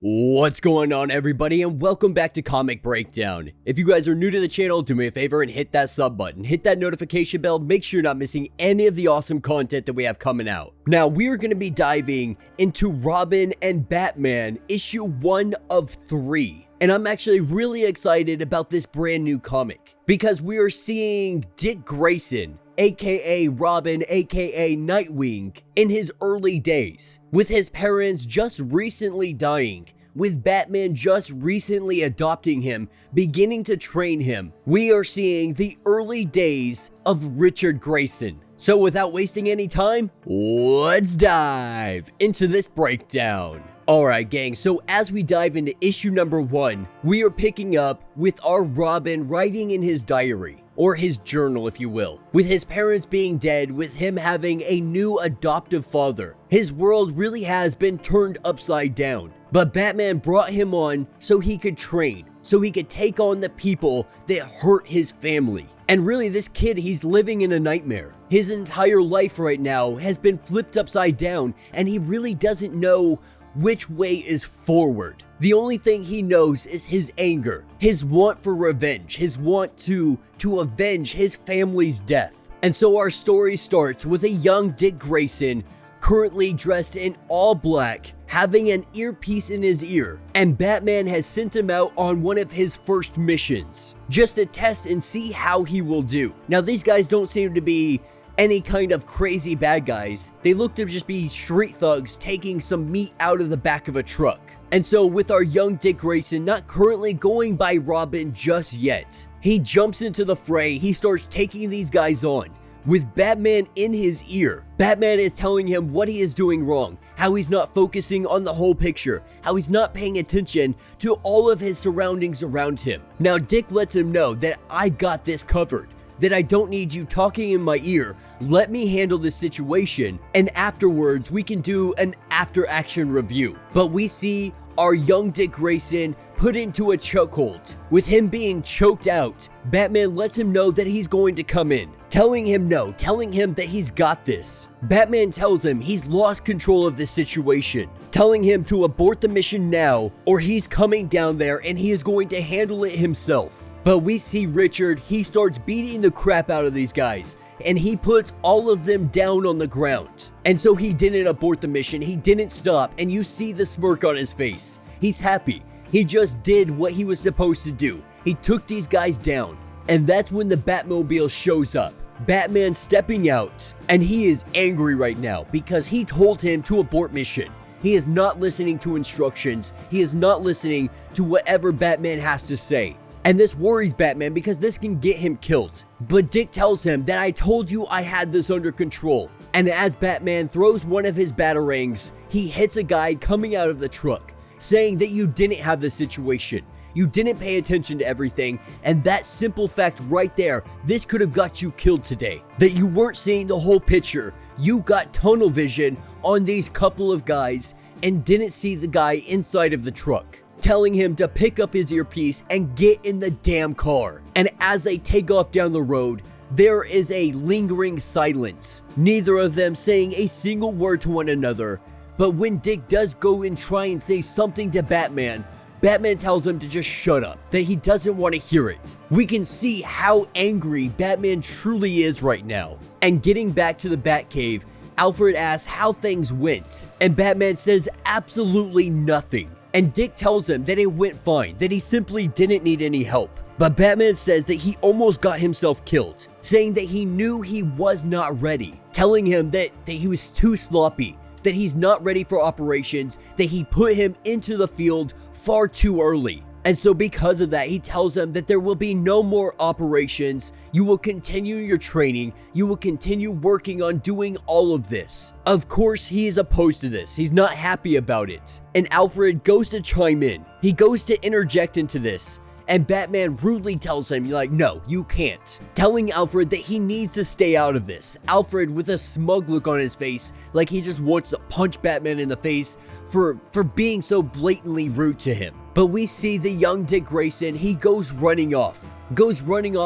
What's going on, everybody, and welcome back to Comic Breakdown. If you guys are new to the channel, do me a favor and hit that sub button, hit that notification bell, make sure you're not missing any of the awesome content that we have coming out. Now, we are going to be diving into Robin and Batman issue 1 of 3. And I'm actually really excited about this brand new comic, because we are seeing Dick Grayson, aka Robin, aka Nightwing, in his early days, with his parents just recently dying, with Batman just recently adopting him, beginning to train him. We are seeing the early days of Richard Grayson. So without wasting any time, let's dive into this breakdown. Alright gang, so as we dive into issue number 1, we are picking up with our Robin writing in his diary, or his journal if you will, with his parents being dead, with him having a new adoptive father. His world really has been turned upside down, but Batman brought him on so he could train, so he could take on the people that hurt his family. And really, this kid, he's living in a nightmare. His entire life right now has been flipped upside down, and he really doesn't know which way is forward. The only thing he knows is his anger, his want for revenge, his want to avenge his family's death. And so our story starts with a young Dick Grayson, currently dressed in all black, having an earpiece in his ear, and Batman has sent him out on one of his first missions, just to test and see how he will do. Now, these guys don't seem to be any kind of crazy bad guys. They look to just be street thugs taking some meat out of the back of a truck. And so with our young Dick Grayson not currently going by Robin just yet, he jumps into the fray. He starts taking these guys on with Batman in his ear. Batman is telling him what he is doing wrong, how he's not focusing on the whole picture, how he's not paying attention to all of his surroundings around him. Now Dick lets him know that I got this covered, that I don't need you talking in my ear. Let me handle this situation, and afterwards we can do an after action review. But we see our young Dick Grayson put into a chokehold. With him being choked out, Batman lets him know that he's going to come in, telling him no, telling him that he's got this. Batman tells him he's lost control of this situation, telling him to abort the mission now or he's coming down there and he is going to handle it himself. But we see Richard, he starts beating the crap out of these guys, and he puts all of them down on the ground. And so he didn't abort the mission, he didn't stop, and you see the smirk on his face. He's happy. He just did what he was supposed to do. He took these guys down. And that's when the Batmobile shows up. Batman stepping out, and he is angry right now because he told him to abort mission. He is not listening to instructions. He is not listening to whatever Batman has to say. And this worries Batman because this can get him killed. But Dick tells him that I told you I had this under control. And as Batman throws one of his batarangs, he hits a guy coming out of the truck, saying that you didn't have the situation. You didn't pay attention to everything, and that simple fact right there, this could have got you killed today. That you weren't seeing the whole picture. You got tunnel vision on these couple of guys and didn't see the guy inside of the truck, telling him to pick up his earpiece and get in the damn car. And as they take off down the road, there is a lingering silence, neither of them saying a single word to one another. But when Dick does go and try and say something to Batman, Batman tells him to just shut up, that he doesn't want to hear it. We can see how angry Batman truly is right now. And getting back to the Batcave, Alfred asks how things went, and Batman says absolutely nothing. And Dick tells him that it went fine, that he simply didn't need any help. But Batman says that he almost got himself killed, saying that he knew he was not ready, telling him that he was too sloppy, that he's not ready for operations, that he put him into the field far too early. And so because of that, he tells him that there will be no more operations. You will continue your training. You will continue working on doing all of this. Of course, he is opposed to this. He's not happy about it. And Alfred goes to chime in. He goes to interject into this. And Batman rudely tells him, like, no, you can't. Telling Alfred that he needs to stay out of this. Alfred with a smug look on his face, like he just wants to punch Batman in the face for being so blatantly rude to him. But we see the young Dick Grayson, he goes running off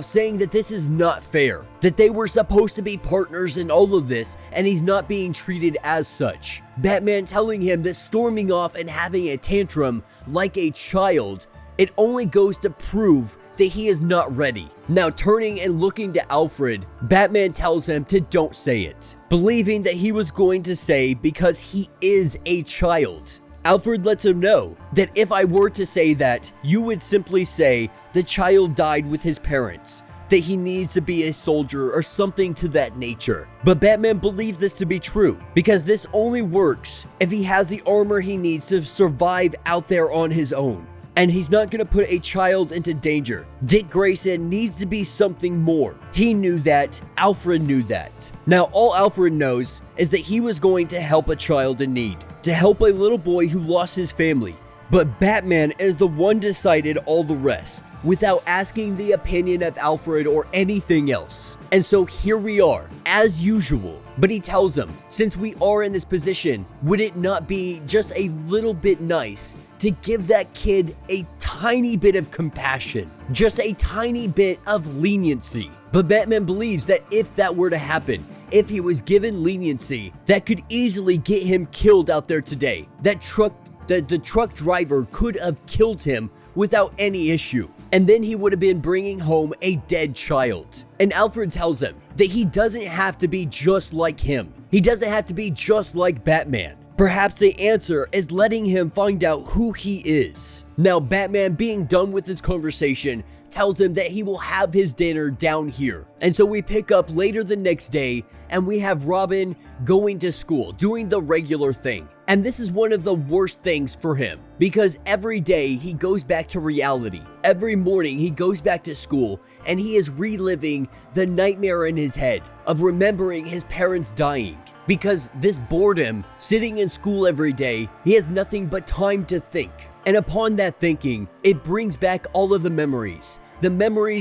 saying that this is not fair, that they were supposed to be partners in all of this, and he's not being treated as such. Batman telling him that storming off and having a tantrum like a child, it only goes to prove that he is not ready. Now turning and looking to Alfred, Batman tells him to don't say it, believing that he was going to say because he is a child. Alfred lets him know that if I were to say that, you would simply say the child died with his parents, that he needs to be a soldier or something to that nature. But Batman believes this to be true because this only works if he has the armor he needs to survive out there on his own. And he's not going to put a child into danger. Dick Grayson needs to be something more. He knew that. Alfred knew that. Now, all Alfred knows is that he was going to help a child in need, to help a little boy who lost his family. But Batman is the one decided all the rest, without asking the opinion of Alfred or anything else. And so here we are, as usual. But he tells him, since we are in this position, would it not be just a little bit nice to give that kid a tiny bit of compassion, just a tiny bit of leniency? But Batman believes that if that were to happen, if he was given leniency, that could easily get him killed out there today. The truck driver could have killed him without any issue. And then he would have been bringing home a dead child. And Alfred tells him that he doesn't have to be just like him. He doesn't have to be just like Batman. Perhaps the answer is letting him find out who he is. Now, Batman, being done with his conversation, tells him that he will have his dinner down here. And so we pick up later the next day, and we have Robin going to school, doing the regular thing. And this is one of the worst things for him, because every day he goes back to reality. Every morning he goes back to school, and he is reliving the nightmare in his head of remembering his parents dying. Because this boredom, sitting in school every day, he has nothing but time to think. And upon that thinking, it brings back all of the memories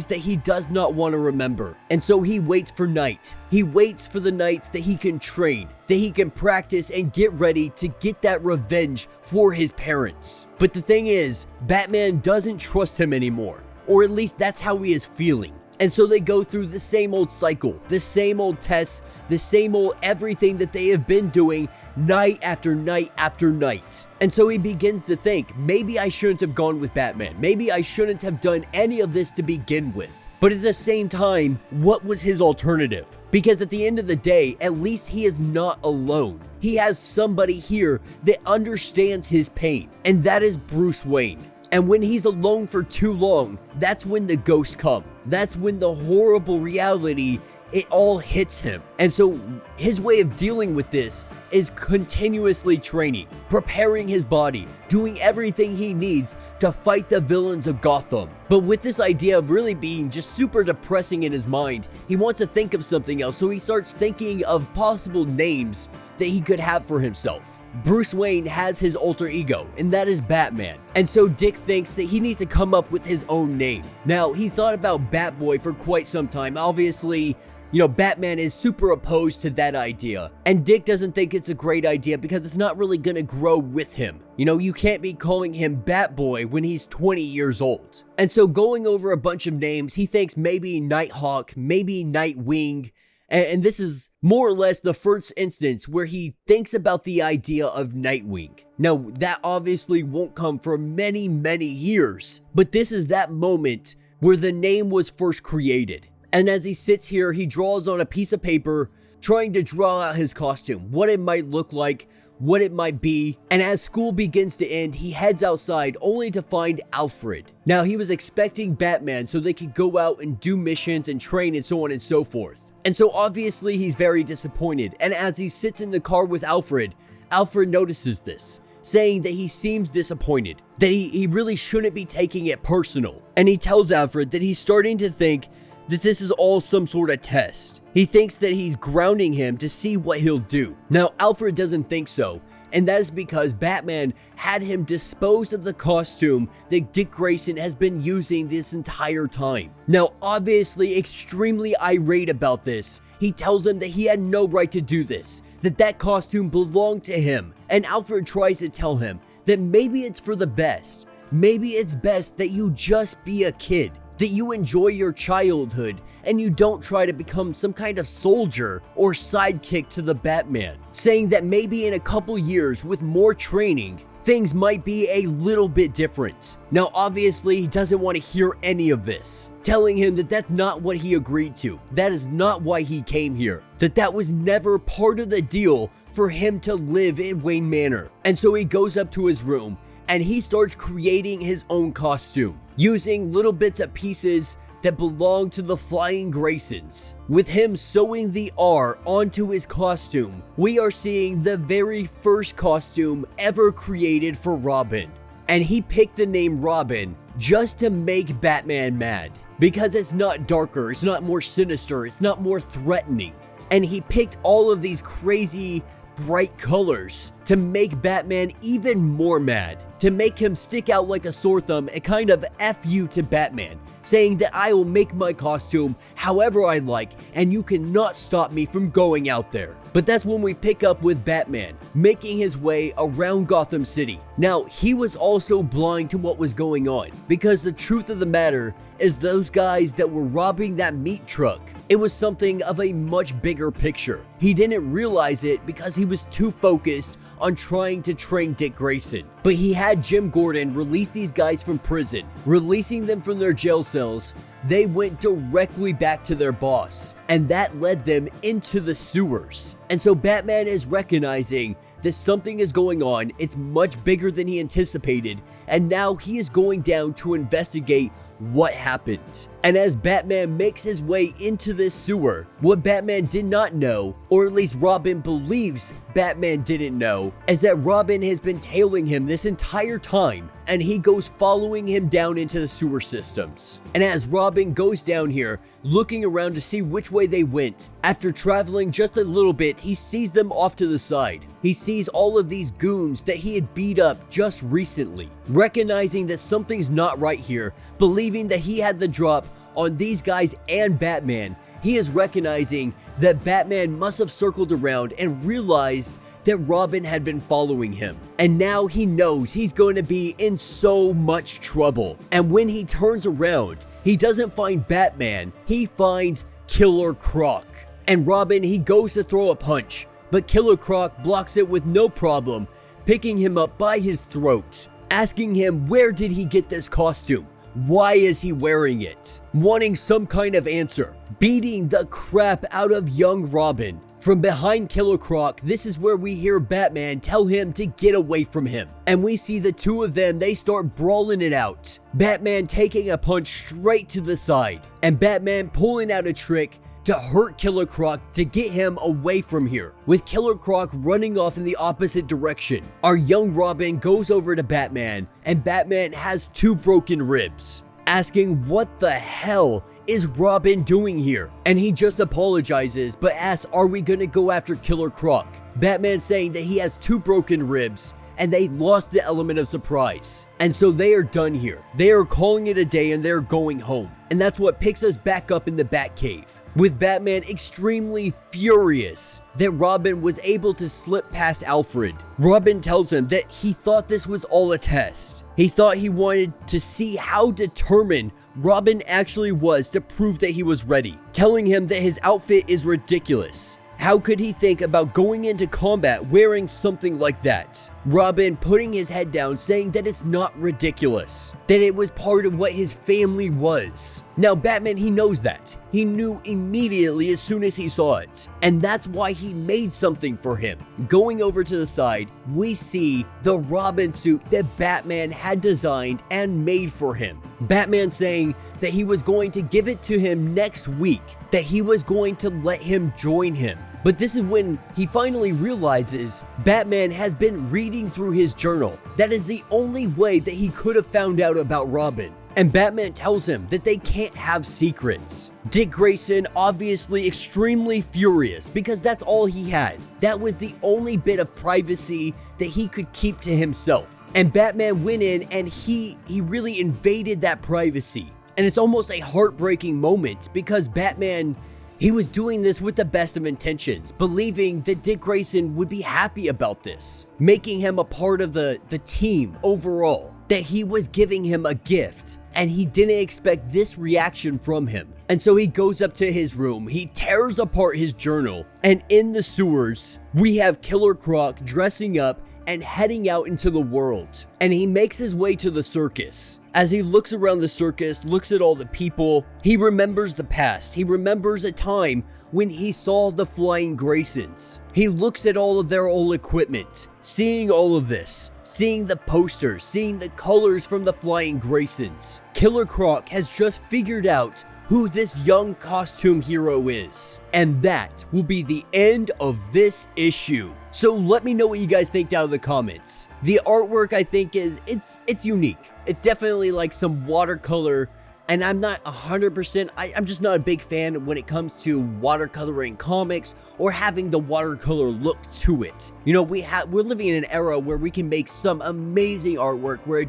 that he does not want to remember. And so he waits for night. He waits for the nights that he can train, that he can practice and get ready to get that revenge for his parents. But the thing is, Batman doesn't trust him anymore, or at least that's how he is feeling. And so they go through the same old cycle, the same old tests, the same old everything that they have been doing night after night after night. And so he begins to think, maybe I shouldn't have gone with Batman. Maybe I shouldn't have done any of this to begin with. But at the same time, what was his alternative? Because at the end of the day, at least he is not alone. He has somebody here that understands his pain, and that is Bruce Wayne. And when he's alone for too long, that's when the ghosts come. That's when the horrible reality, it all hits him. And so his way of dealing with this is continuously training, preparing his body, doing everything he needs to fight the villains of Gotham. But with this idea of really being just super depressing in his mind, he wants to think of something else. So he starts thinking of possible names that he could have for himself. Bruce Wayne has his alter ego, and that is Batman. And so Dick thinks that he needs to come up with his own name. Now, he thought about Batboy for quite some time. Obviously, Batman is super opposed to that idea. And Dick doesn't think it's a great idea because it's not really gonna grow with him. You can't be calling him Batboy when he's 20 years old. And so going over a bunch of names, he thinks maybe Nighthawk, maybe Nightwing. And this is more or less the first instance where he thinks about the idea of Nightwing. Now, that obviously won't come for many, many years, but this is that moment where the name was first created. And as he sits here, he draws on a piece of paper, trying to draw out his costume, what it might look like, what it might be. And as school begins to end, he heads outside only to find Alfred. Now, he was expecting Batman so they could go out and do missions and train and so on and so forth. And so obviously he's very disappointed, and as he sits in the car with Alfred notices this, saying that he seems disappointed, that he really shouldn't be taking it personal. And he tells Alfred that he's starting to think that this is all some sort of test. He thinks that he's grounding him to see what he'll do. Now, Alfred doesn't think so, and that is because Batman had him dispose of the costume that Dick Grayson has been using this entire time. Now, obviously extremely irate about this, he tells him that he had no right to do this, that costume belonged to him, and Alfred tries to tell him that maybe it's for the best. maybe it's best that you just be a kid, that you enjoy your childhood and you don't try to become some kind of soldier or sidekick to the Batman, saying that maybe in a couple years with more training, things might be a little bit different. Now, obviously, he doesn't want to hear any of this, telling him that that's not what he agreed to. That is not why he came here. That was never part of the deal for him to live in Wayne Manor. And so he goes up to his room and he starts creating his own costume, using little bits of pieces that belong to the Flying Graysons. With him sewing the R onto his costume, we are seeing the very first costume ever created for Robin. And he picked the name Robin just to make Batman mad, because it's not darker, it's not more sinister, it's not more threatening. And he picked all of these crazy bright colors to make Batman even more mad, to make him stick out like a sore thumb and kind of F you to Batman, saying that I will make my costume however I like and you cannot stop me from going out there. But that's when we pick up with Batman making his way around Gotham City. Now, he was also blind to what was going on, because the truth of the matter is those guys that were robbing that meat truck, it was something of a much bigger picture. He didn't realize it because he was too focused on trying to train Dick Grayson. But he had Jim Gordon release these guys from prison. Releasing them from their jail cells, they went directly back to their boss, and that led them into the sewers. And so Batman is recognizing that something is going on, it's much bigger than he anticipated, and now he is going down to investigate what happened. And as Batman makes his way into this sewer, what Batman did not know, or at least Robin believes Batman didn't know, is that Robin has been tailing him this entire time, and he goes following him down into the sewer systems. And as Robin goes down here, looking around to see which way they went, after traveling just a little bit, he sees them off to the side. He sees all of these goons that he had beat up just recently. Recognizing that something's not right here, believing that he had the drop on these guys and Batman, he is recognizing that Batman must have circled around and realized that Robin had been following him. And now he knows he's going to be in so much trouble. And when he turns around, he doesn't find Batman, he finds Killer Croc. And Robin, he goes to throw a punch, but Killer Croc blocks it with no problem, picking him up by his throat, asking him where did he get this costume? Why is he wearing it? Wanting some kind of answer, beating the crap out of young Robin. From behind Killer Croc, this is where we hear Batman tell him to get away from him. And we see the two of them, they start brawling it out. Batman taking a punch straight to the side, and Batman pulling out a trick to hurt Killer Croc to get him away from here, with Killer Croc running off in the opposite direction. Our young Robin goes over to Batman, and Batman has 2 broken ribs, asking what the hell is Robin doing here? And he just apologizes, but asks, are we gonna go after Killer Croc? Batman saying that he has 2 broken ribs, and they lost the element of surprise. And so they are done here. They are calling it a day and they're going home. And that's what picks us back up in the Batcave, with Batman extremely furious that Robin was able to slip past Alfred. Robin tells him that he thought this was all a test. He thought he wanted to see how determined Robin actually was to prove that he was ready, telling him that his outfit is ridiculous. How could he think about going into combat wearing something like that? Robin putting his head down, saying that it's not ridiculous, that it was part of what his family was. Now Batman, he knows that. He knew immediately as soon as he saw it. And that's why he made something for him. Going over to the side, we see the Robin suit that Batman had designed and made for him. Batman saying that he was going to give it to him next week, that he was going to let him join him. But this is when he finally realizes Batman has been reading through his journal. That is the only way that he could have found out about Robin. And Batman tells him that they can't have secrets. Dick Grayson obviously extremely furious because that's all he had. That was the only bit of privacy that he could keep to himself. And Batman went in and he really invaded that privacy. And it's almost a heartbreaking moment because Batman, he was doing this with the best of intentions, believing that Dick Grayson would be happy about this, making him a part of the team overall. that he was giving him a gift, and he didn't expect this reaction from him. And so he goes up to his room, he tears apart his journal, and in the sewers, we have Killer Croc dressing up and heading out into the world. And he makes his way to the circus. As he looks around the circus, looks at all the people, he remembers the past. He remembers a time when he saw the Flying Graysons. He looks at all of their old equipment, seeing all of this, seeing the posters, seeing the colors from the Flying Graysons. Killer Croc has just figured out who this young costume hero is. And that will be the end of this issue. So let me know what you guys think down in the comments. The artwork, I think, it's unique. It's definitely like some watercolor, and I'm not 100%, I'm just not a big fan when it comes to watercoloring comics or having the watercolor look to it. You know, we're living in an era where we can make some amazing artwork where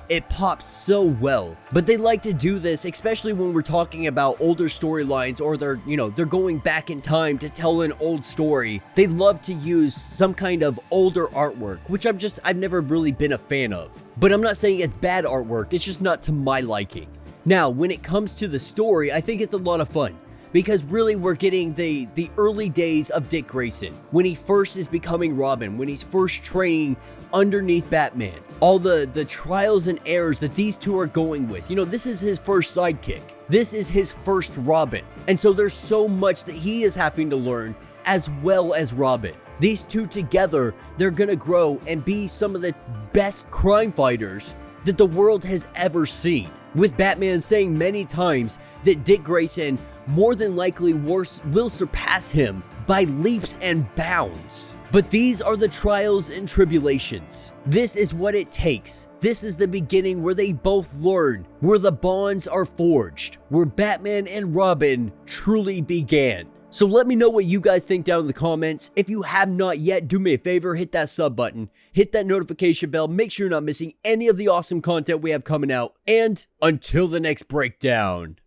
it pops so well. But they like to do this, especially when we're talking about older storylines, or they're going back in time to tell an old story. They love to use some kind of older artwork, which I've never really been a fan of. But I'm not saying it's bad artwork, it's just not to my liking. Now, when it comes to the story, I think it's a lot of fun, because really we're getting the early days of Dick Grayson, when he first is becoming Robin, when he's first training underneath Batman, all the trials and errors that these two are going with. You know, this is his first sidekick. This is his first Robin. And so there's so much that he is having to learn, as well as Robin. These two together, they're gonna grow and be some of the best crime fighters that the world has ever seen. With Batman saying many times that Dick Grayson more than likely will surpass him by leaps and bounds. But these are the trials and tribulations. This is what it takes. This is the beginning where they both learn, where the bonds are forged, where Batman and Robin truly began. So let me know what you guys think down in the comments. If you have not yet, do me a favor, hit that sub button, hit that notification bell, make sure you're not missing any of the awesome content we have coming out, and until the next breakdown.